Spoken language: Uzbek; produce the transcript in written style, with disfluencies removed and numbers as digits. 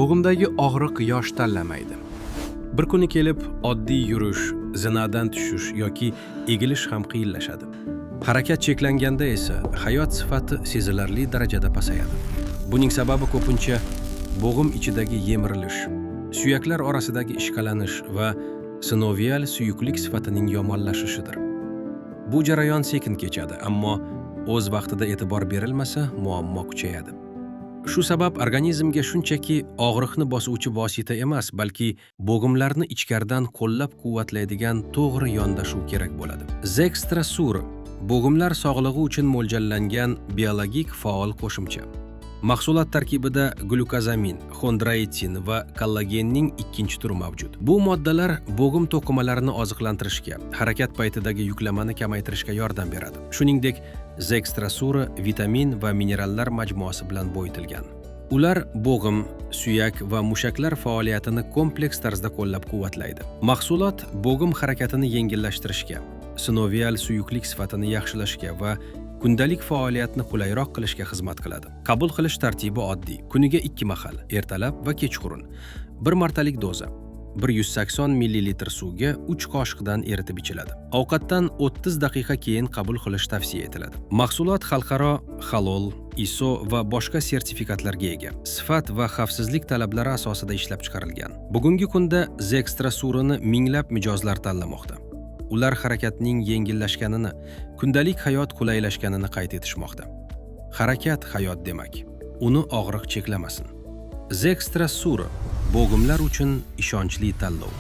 Bo'g'imdagi og'riq yosh tanlamaydi. Bir kuni kelib oddiy yurish, zinadan tushish yoki egilish ham qiyinlashadi. Harakat cheklanganda esa hayot sifati sezilarli darajada pasayadi. Buning sababi ko'pincha bo'g'im ichidagi yemirilish, suyaklar orasidagi ishqalanish va sinovial suyuqlik sifatining yomonlashishidir. Bu jarayon sekin kechadi, ammo o'z vaqtida e'tibor berilmasa, muammo kuchayadi. Shu sabab organizmga shunchaki og'riqni bosuvchi vosita emas, balki bo'g'imlarni ichkaridan qo'llab-quvvatlaydigan to'g'ri yondashuv kerak bo'ladi. Zextrasur bo'g'imlar sog'lig'i uchun mo'ljallangan biologik faol qo'shimcha. Mahsulot tarkibida glyukozamin, xondroitin va kollagenning ikkinchi turi mavjud. Bu moddalar bo'g'im to'qimalarini oziqlantirishga, harakat paytidagi yuklamani kamaytirishga yordam beradi. Shuningdek, Zextrasura vitamin va minerallar majmuasi bilan boyitilgan. Ular bo'g'im, suyak va mushaklar faoliyatini kompleks tarzda qo'llab-quvvatlaydi. Mahsulot bo'g'im harakatini yengillashtirishga, sinovial suyuqlik sifatini yaxshilashga va kundalik faoliyatni qulayroq qilishga xizmat qiladi. Qabul qilish tartibi oddiy. Kuniga 2 mahal, ertalab va kechqurun. 1 martalik doza. 180 ml suvga 3 qoshiqdan eritib ichiladi. Ovqatdan 30 daqiqa keyin qabul qilish tavsiya etiladi. Mahsulot xalqaro halol, ISO va boshqa sertifikatlarga ega. Sifat va xavfsizlik talablari asosida ishlab chiqarilgan. Bugungi kunda Zextrasurini minglab mijozlar tanlamoqda. Ular harakatning yengillashganini, kundalik hayot qulaylashganini qayd etishmoqda. Harakat hayot demak. Uni og'riq cheklamasin. Zextrasura bo'g'imlar uchun ishonchli tanlov.